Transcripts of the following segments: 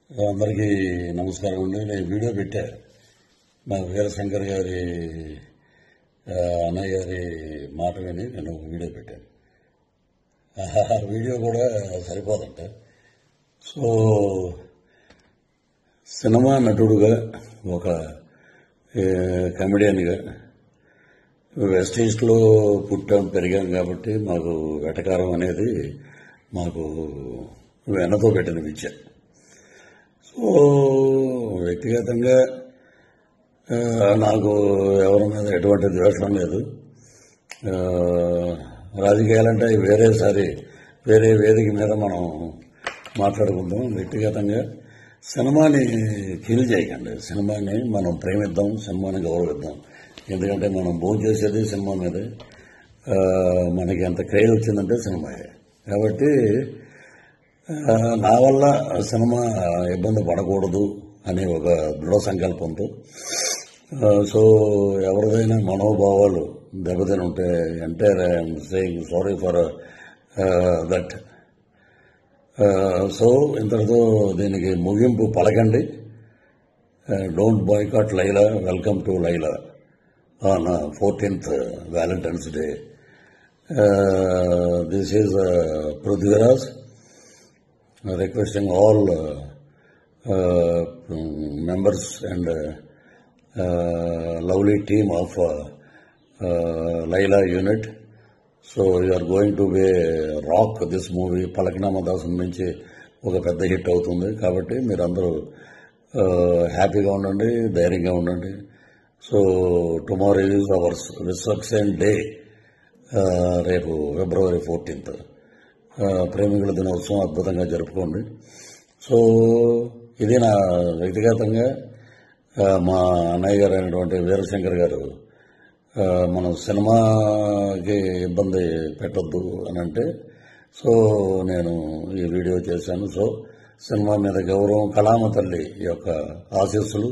అందరికీ నమస్కారం అండి. నేను వీడియో పెట్టా మా వీరశంకర్ గారి అన్నయ్య గారి మాట విని నేను వీడియో పెట్టాను. ఆ వీడియో కూడా సరిపోదంట. సో సినిమా నటుడుగా ఒక కమెడియన్గా వెస్ట్ ఈస్ట్లో పుట్టాం పెరిగాం కాబట్టి మాకు వెటకారం అనేది మాకు వెన్నతో పెట్టిన విద్య. సో వ్యక్తిగతంగా నాకు ఎవరి మీద ఎటువంటి ద్వేషం లేదు. రాజకీయాలంటే వేరే వేదిక మీద మనం మాట్లాడుకుందాం. వ్యక్తిగతంగా సినిమాని కిల్ చేయకండి. సినిమాని మనం ప్రేమిద్దాం, సినిమాని గౌరవిద్దాం. ఎందుకంటే మనం భోజనం చేసేది సినిమా మీదే. మనకి ఎంత క్రేజ్ వచ్చిందంటే సినిమాయే. కాబట్టి నా వల్ల సినిమా ఇబ్బంది పడకూడదు అనే ఒక దృఢ సంకల్పంతో సో ఎవరిదైనా మనోభావాలు దెబ్బతిని ఉంటే entire I'm saying sorry for that. So ఇంతటితో దీనికి ముగింపు పలకండి. Don't boycott Laila, welcome to Laila on 14th Valentine's Day. This is Prithviraj requesting all members and lovely team of Laila unit. So you are going to be rock this movie. Palaknama Dasam నుంచి ఒక పెద్ద hit అవుతుంది కాబట్టి మీరందరూ హ్యాపీగా ఉండండి, ధైర్యంగా ఉండండి. So tomorrow is ours Vishwaksen day, రేపు February 14th ప్రేమికుల దినోత్సవం అద్భుతంగా జరుపుకోండి. సో ఇది నా వ్యక్తిగతంగా మా అన్నయ్య గారు అయినటువంటి వీరశంకర్ గారు మనం సినిమాకి ఇబ్బంది పెట్టొద్దు అని అంటే సో నేను ఈ వీడియో చేశాను. సో సినిమా మీద గౌరవం, కళామ తల్లి యొక్క ఆశీస్సులు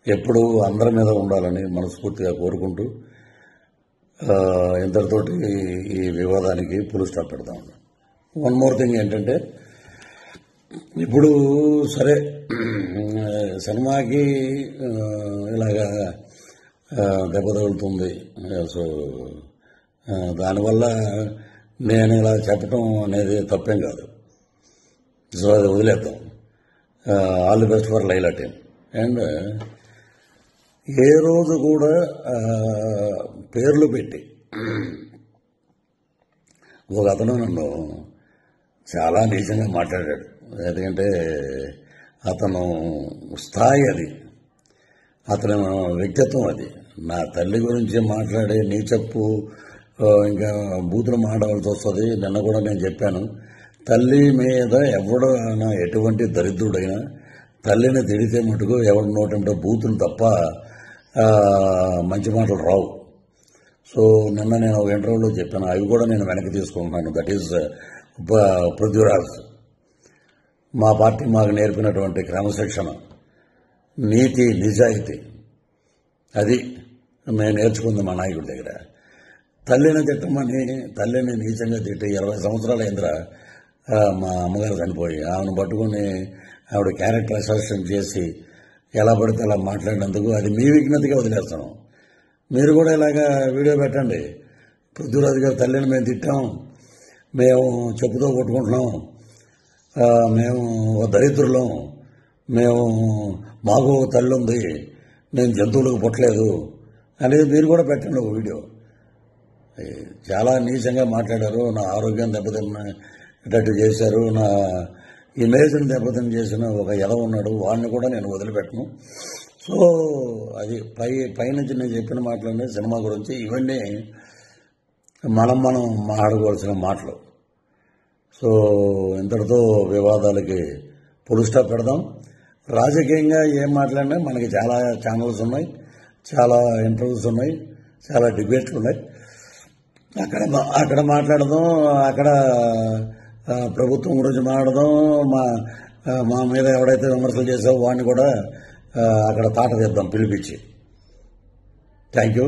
ఎప్పుడూ అందరి మీద ఉండాలని మనస్ఫూర్తిగా కోరుకుంటూ ఇంతటితోటి ఈ వివాదానికి పులు స్టాప్ పెడతాం. వన్ మోర్ థింగ్ ఏంటంటే ఇప్పుడు సరే సినిమాకి ఇలాగా దెబ్బ తగులుతుంది. సో దానివల్ల నేను ఇలా చెప్పటం అనేది తప్పేం కాదు. సో అది వదిలేద్దాం. All the best for Laila team. And ఏ రోజు కూడా పేర్లు పెట్టి ఒక అతను నన్ను చాలా నీచంగా మాట్లాడాడు. ఎందుకంటే అతను స్థాయి అది, అతని వ్యక్తిత్వం అది. నా తల్లి గురించి మాట్లాడే నీచప్పు ఇంకా బూతులు మాట్లాడాల్సి వస్తుంది. నిన్న కూడా నేను చెప్పాను, తల్లి మీద ఎవడైనా ఎటువంటి దరిద్రుడైనా తల్లిని తిడితే మటుకు ఎవరి నోటంటే బూతులు తప్ప మంచి మాటలు రావు. సో నిన్న నేను ఒక ఇంటర్వ్యూలో చెప్పాను, అవి కూడా నేను వెనక్కి తీసుకుంటున్నాను. That is Prithviraj. మా పార్టీ మాకు నేర్పినటువంటి క్రమశిక్షణ, నీతి, నిజాయితీ అది మేము నేర్చుకుంది మా నాయకుడి దగ్గర. తల్లిని తిట్టమని, తల్లిని నీచంగా తిట్టి 20 సంవత్సరాల అయిందిరా మా అమ్మగారు చనిపోయి. ఆమెను పట్టుకుని ఆవిడ క్యారెక్టర్ అసాసినేట్ చేసి ఎలా పడితే అలా మాట్లాడినందుకు అది మీ విజ్ఞతగా వదిలేస్తాను. మీరు కూడా ఇలాగా వీడియో పెట్టండి. పృథ్వీరాజు గారు తల్లిని మేము తిట్టాం, మేము చెప్పుతో కొట్టుకుంటున్నాం, మేము దరిద్రులం, మాకు తల్లి ఉంది, నేను జంతువులకు పుట్టలేదు అనేది మీరు కూడా పెట్టండి ఒక వీడియో. చాలా నీచంగా మాట్లాడారు, నా ఆరోగ్యం దెబ్బతిన్నట్టు చేశారు, నా ఇమేజ్ని దెబ్బతిని చేసిన ఒక ఎదవ ఉన్నాడు, వాడిని కూడా నేను వదిలిపెట్టను. సో అది పైనుంచి నేను చెప్పిన మాటలన్నీ సినిమా గురించి. ఇవన్నీ మనం మాట్లాడుకోవాల్సిన మాటలు. సో ఇంతటితో వివాదాలకి పులు స్టాప్ పెడదాం. రాజకీయంగా ఏం మాట్లాడినా మనకి చాలా ఛానల్స్ ఉన్నాయి, చాలా ఇంటర్వ్యూస్ ఉన్నాయి, చాలా డిబేట్లు ఉన్నాయి. అక్కడ మాట్లాడదాం, అక్కడ ప్రభుత్వం గురించి మాట్లాడదాం. మా మీద ఎవడైతే విమర్శలు చేసావో వాడిని కూడా అక్కడ తాట తీద్దాం పిలిపించి. Thank you.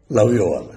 Love you all.